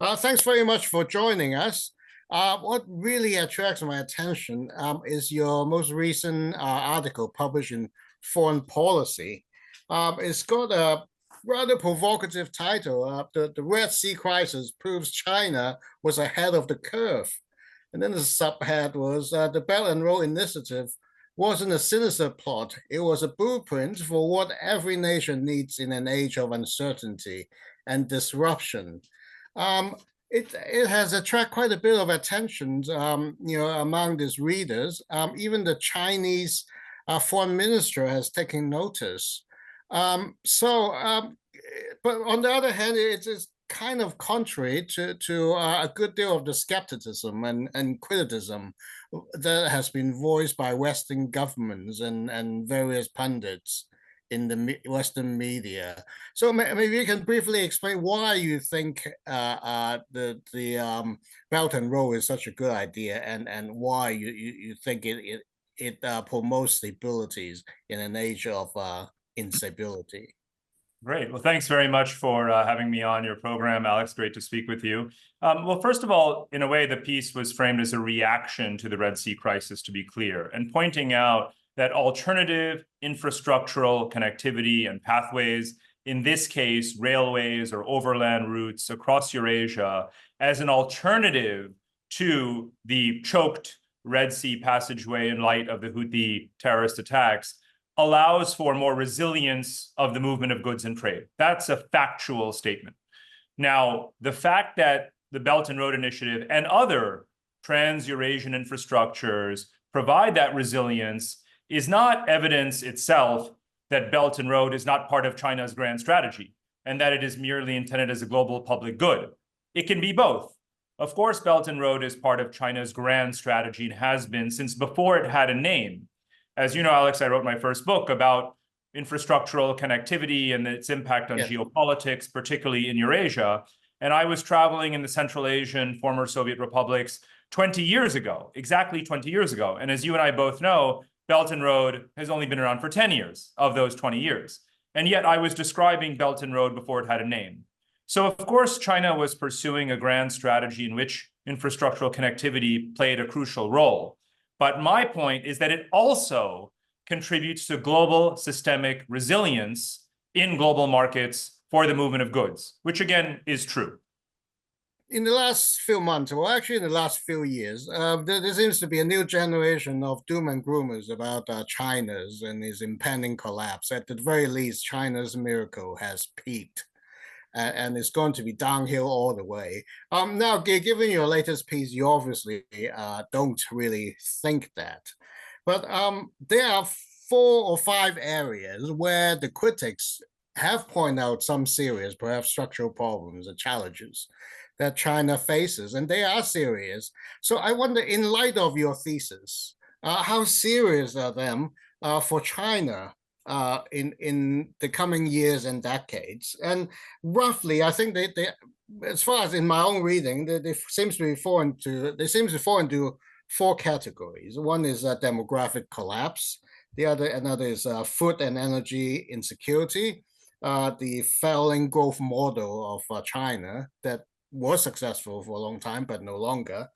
Thanks very much for joining us. What really attracts my attention is your most recent article published in Foreign Policy. It's got a rather provocative title. The Red Sea crisis proves China was ahead of the curve. And then the subhead was the Belt and Road Initiative wasn't a sinister plot. It was a blueprint for what every nation needs in an age of uncertainty and disruption. Um, it has attracted quite a bit of attention, among these readers. Even the Chinese foreign minister has taken notice. But on the other hand, it's kind of contrary to a good deal of the skepticism and criticism that has been voiced by Western governments and various pundits in the Western media. So maybe you can briefly explain why you think the Belt and Road is such a good idea, and why you think it promotes stabilities in an age of instability. Great. Well, thanks very much for having me on your program, Alex. Great to speak with you. Well, first of all, in a way, the piece was framed as a reaction to the Red Sea crisis, to be clear, and pointing out that alternative infrastructural connectivity and pathways, in this case, railways or overland routes across Eurasia, as an alternative to the choked Red Sea passageway in light of the Houthi terrorist attacks, allows for more resilience of the movement of goods and trade. That's a factual statement. Now, the fact that the Belt and Road Initiative and other trans-Eurasian infrastructures provide that resilience is not evidence itself that Belt and Road is not part of China's grand strategy and that it is merely intended as a global public good. It can be both. Of course, Belt and Road is part of China's grand strategy and has been since before it had a name. As you know, Alex, I wrote my first book about infrastructural connectivity and its impact on geopolitics, particularly in Eurasia. And I was traveling in the Central Asian former Soviet republics 20 years ago, exactly 20 years ago. And as you and I both know, Belt and Road has only been around for 10 years of those 20 years. And yet I was describing Belt and Road before it had a name. So of course, China was pursuing a grand strategy in which infrastructural connectivity played a crucial role. But my point is that it also contributes to global systemic resilience in global markets for the movement of goods, which again is true. In the last few months, well, actually in the last few years, there seems to be a new generation of doom and gloomers about China's and its impending collapse. At the very least, China's miracle has peaked, and it's going to be downhill all the way. Now, given your latest piece, you obviously don't really think that. But there are 4 or 5 areas where the critics have pointed out some serious, perhaps structural problems and challenges that China faces, and they are serious. So I wonder, in light of your thesis, how serious are them for China in the coming years and decades? And roughly, I think they as far as in my own reading, they seem to fall into 4 categories. One is demographic collapse. Another is food and energy insecurity. The failing growth model of China that was successful for a long time, but no longer.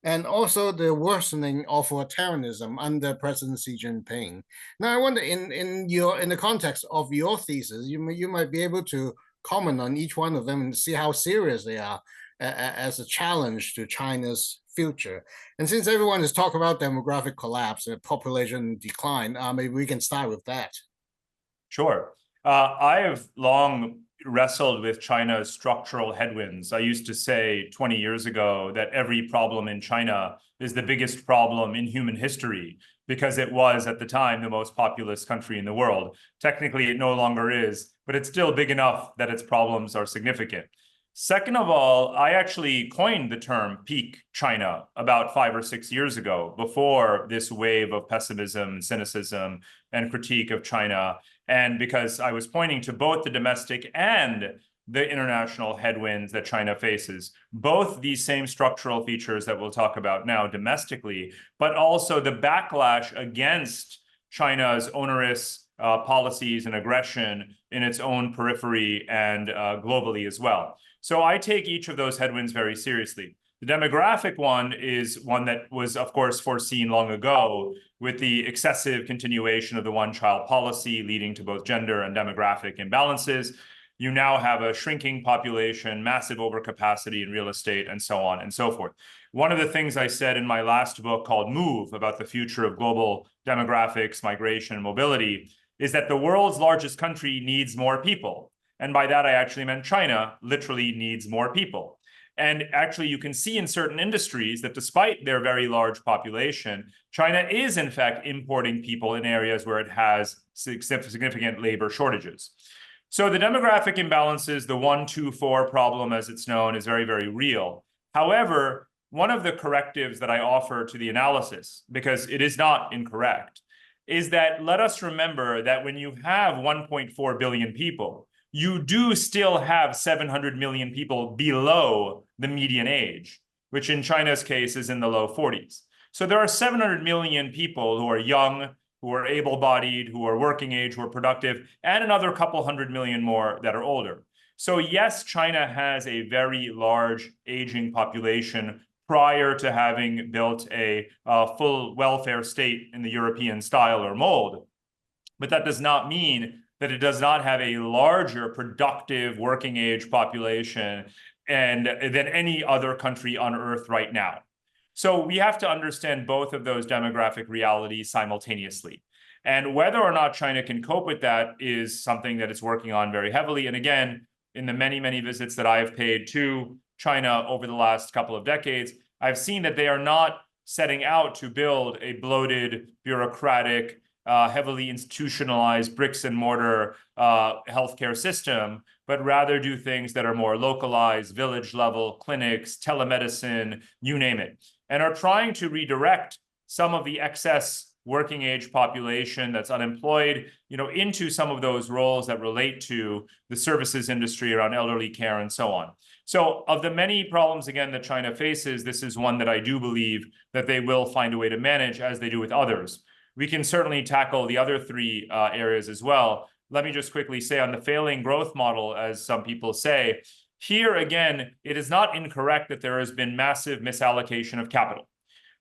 And also the worsening authoritarianism under President Xi Jinping. Now, I wonder, in the context of your thesis, you might be able to comment on each one of them and see how serious they are as a challenge to China's future. And since everyone is talking about demographic collapse and population decline, maybe we can start with that. Sure. I have long wrestled with China's structural headwinds. I used to say 20 years ago that every problem in China is the biggest problem in human history because it was at the time the most populous country in the world. Technically, it no longer is, but it's still big enough that its problems are significant. Second of all, I actually coined the term peak China about 5 or 6 years ago, before this wave of pessimism, cynicism, and critique of China. And because I was pointing to both the domestic and the international headwinds that China faces, both these same structural features that we'll talk about now domestically, but also the backlash against China's onerous policies and aggression in its own periphery and globally as well. So I take each of those headwinds very seriously. The demographic one is one that was, of course, foreseen long ago with the excessive continuation of the one-child policy leading to both gender and demographic imbalances. You now have a shrinking population, massive overcapacity in real estate, and so on and so forth. One of the things I said in my last book called Move about the future of global demographics, migration, and mobility is that the world's largest country needs more people. And by that, I actually meant China literally needs more people. And actually, you can see in certain industries that despite their very large population, China is in fact importing people in areas where it has significant labor shortages. So the demographic imbalances, the 1-2-4 problem, as it's known, is very, very real. However, one of the correctives that I offer to the analysis, because it is not incorrect, is that let us remember that when you have 1.4 billion people, you do still have 700 million people below the median age, which in China's case is in the low 40s. So there are 700 million people who are young, who are able-bodied, who are working age, who are productive, and another couple hundred million more that are older. So yes, China has a very large aging population prior to having built a full welfare state in the European style or mold. But that does not mean that it does not have a larger productive working age population than any other country on earth right now. So we have to understand both of those demographic realities simultaneously. And whether or not China can cope with that is something that it's working on very heavily. And again, in the many, many visits that I have paid to China over the last couple of decades, I've seen that they are not setting out to build a bloated, bureaucratic, heavily institutionalized bricks and mortar healthcare system, but rather do things that are more localized, village level, clinics, telemedicine, you name it, and are trying to redirect some of the excess working age population that's unemployed, into some of those roles that relate to the services industry around elderly care and so on. So of the many problems, again, that China faces, this is one that I do believe that they will find a way to manage as they do with others. We can certainly tackle the other three areas as well. Let me just quickly say on the failing growth model, as some people say, here again, it is not incorrect that there has been massive misallocation of capital,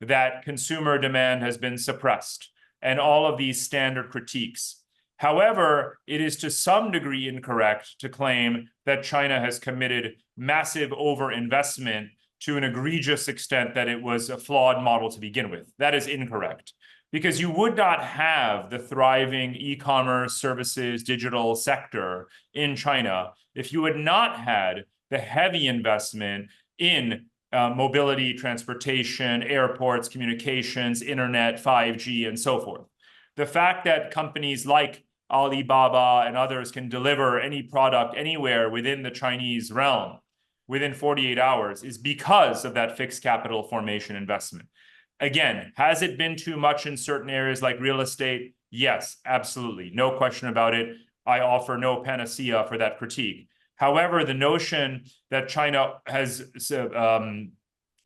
that consumer demand has been suppressed, and all of these standard critiques. However, it is to some degree incorrect to claim that China has committed massive overinvestment to an egregious extent that it was a flawed model to begin with. That is incorrect, because you would not have the thriving e-commerce services digital sector in China if you had not had the heavy investment in mobility, transportation, airports, communications, internet, 5G, and so forth. The fact that companies like Alibaba and others can deliver any product anywhere within the Chinese realm within 48 hours is because of that fixed capital formation investment. Again, has it been too much in certain areas like real estate? Yes, absolutely. No question about it. I offer no panacea for that critique. However, the notion that China has,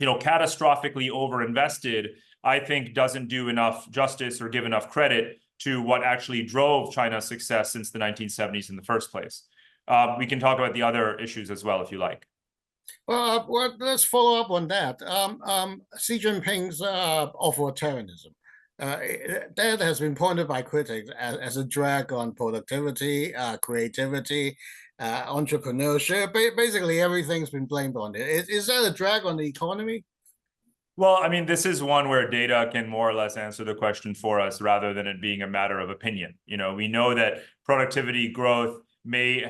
catastrophically overinvested, I think doesn't do enough justice or give enough credit to what actually drove China's success since the 1970s in the first place. We can talk about the other issues as well, if you like. Well, let's follow up on that. Xi Jinping's authoritarianism. That has been pointed by critics as a drag on productivity, creativity, entrepreneurship. Basically, everything's been blamed on it. Is that a drag on the economy? Well, I mean, this is one where data can more or less answer the question for us rather than it being a matter of opinion. We know that productivity growth may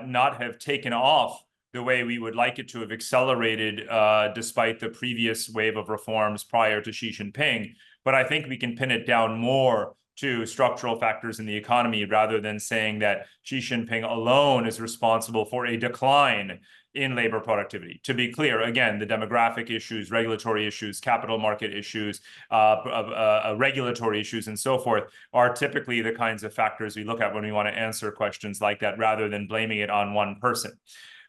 not have taken off the way we would like it to have accelerated despite the previous wave of reforms prior to Xi Jinping. But I think we can pin it down more to structural factors in the economy rather than saying that Xi Jinping alone is responsible for a decline in labor productivity. To be clear, again, the demographic issues, regulatory issues, capital market issues, regulatory issues, and so forth are typically the kinds of factors we look at when we want to answer questions like that rather than blaming it on one person.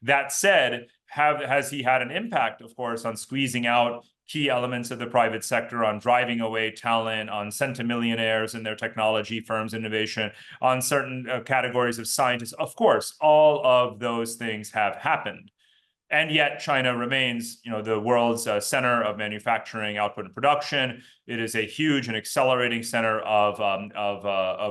That said, has he had an impact, of course, on squeezing out key elements of the private sector, on driving away talent, on centimillionaires and their technology firms, innovation, on certain categories of scientists? Of course, all of those things have happened. And yet China remains, the world's center of manufacturing, output, and production. It is a huge and accelerating center of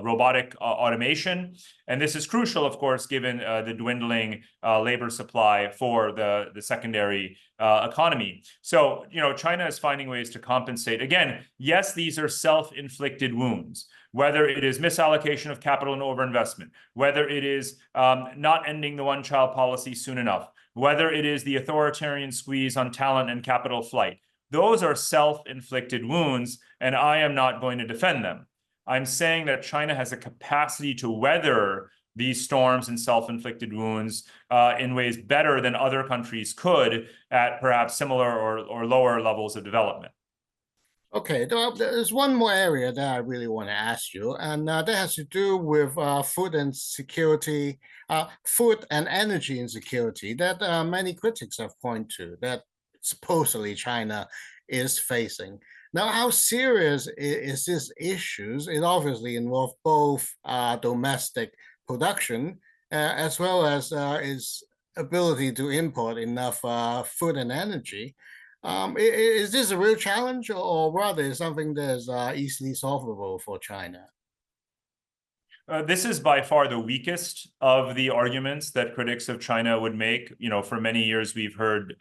robotic automation. And this is crucial, of course, given the dwindling labor supply for the secondary economy. So, China is finding ways to compensate. Again, yes, these are self-inflicted wounds, whether it is misallocation of capital and overinvestment, whether it is not ending the one-child policy soon enough, whether it is the authoritarian squeeze on talent and capital flight. Those are self-inflicted wounds, and I am not going to defend them. I'm saying that China has a capacity to weather these storms and self-inflicted wounds in ways better than other countries could at perhaps similar or lower levels of development. Okay, there's one more area that I really want to ask you, and that has to do with food and security, food and energy insecurity that many critics have pointed to that supposedly China is facing. Now, how serious is this issue? It obviously involves both domestic production as well as its ability to import enough food and energy. Is this a real challenge, or rather is something that's easily solvable for China? This is by far the weakest of the arguments that critics of China would make. For many years, we've heard,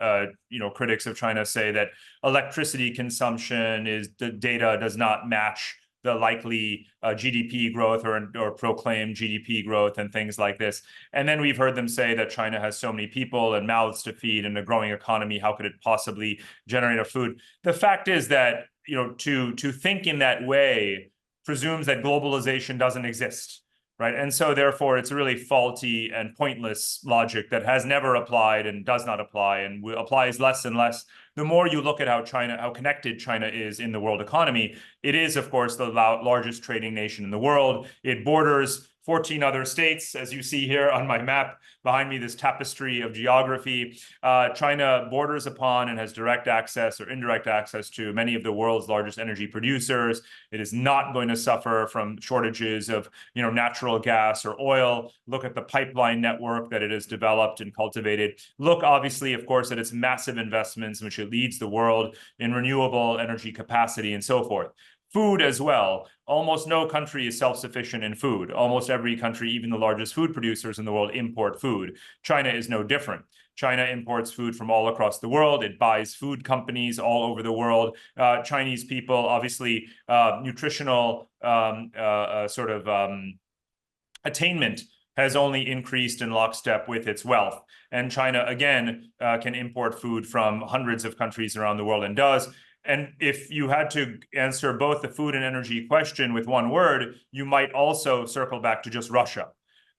critics of China say that electricity consumption the data does not match the likely GDP growth or proclaimed GDP growth and things like this. And then we've heard them say that China has so many people and mouths to feed and a growing economy. How could it possibly generate enough food? The fact is that, to think in that way presumes that globalization doesn't exist, right? And so therefore it's a really faulty and pointless logic that has never applied and does not apply and applies less and less. The more you look at how connected China is in the world economy, it is, of course, the largest trading nation in the world. It borders 14 other states, as you see here on my map behind me, this tapestry of geography. China borders upon and has direct access or indirect access to many of the world's largest energy producers. It is not going to suffer from shortages of, natural gas or oil. Look at the pipeline network that it has developed and cultivated. Look, obviously, of course, at its massive investments in which it leads the world in renewable energy capacity and so forth. Food as well. Almost no country is self-sufficient in food. Almost every country, even the largest food producers in the world, import food. China is no different. China imports food from all across the world. It buys food companies all over the world. Chinese people, obviously, nutritional attainment has only increased in lockstep with its wealth. And China, again, can import food from hundreds of countries around the world and does. And if you had to answer both the food and energy question with one word, you might also circle back to just Russia.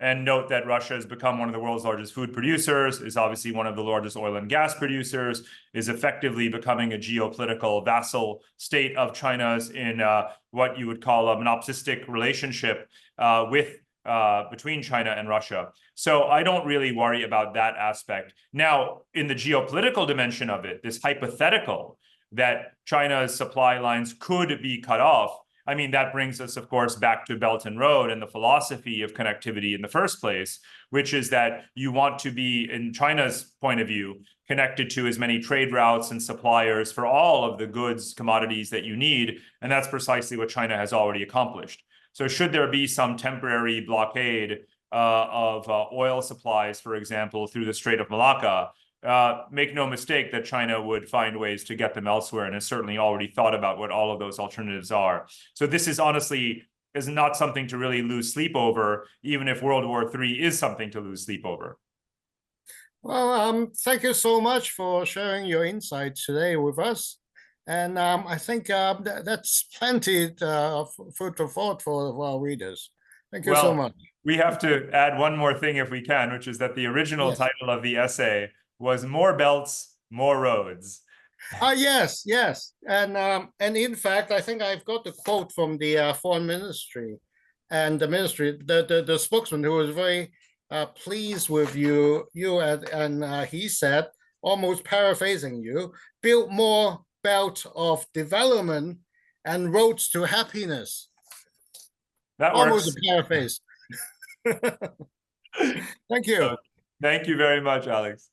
And note that Russia has become one of the world's largest food producers, is obviously one of the largest oil and gas producers, is effectively becoming a geopolitical vassal state of China's in what you would call a monopsistic relationship between China and Russia. So I don't really worry about that aspect. Now, in the geopolitical dimension of it, this hypothetical that China's supply lines could be cut off, I mean, that brings us, of course, back to Belt and Road and the philosophy of connectivity in the first place, which is that you want to be, in China's point of view, connected to as many trade routes and suppliers for all of the goods, commodities that you need. And that's precisely what China has already accomplished. So should there be some temporary blockade of oil supplies, for example, through the Strait of Malacca, make no mistake that China would find ways to get them elsewhere and has certainly already thought about what all of those alternatives are. So this is honestly not something to really lose sleep over, even if World War III is something to lose sleep over. Well, thank you so much for sharing your insights today with us. And I think that's plenty of food for thought for our readers. Thank you so much. We have to add one more thing if we can, which is that the original title of the essay was More Belts, More Roads. Yes. And in fact, I think I've got the quote from the foreign ministry and the ministry, the spokesman who was very pleased with you and he said, almost paraphrasing you, build more belt of development and roads to happiness. That almost works. A paraphrase. Thank you. Thank you very much, Alex.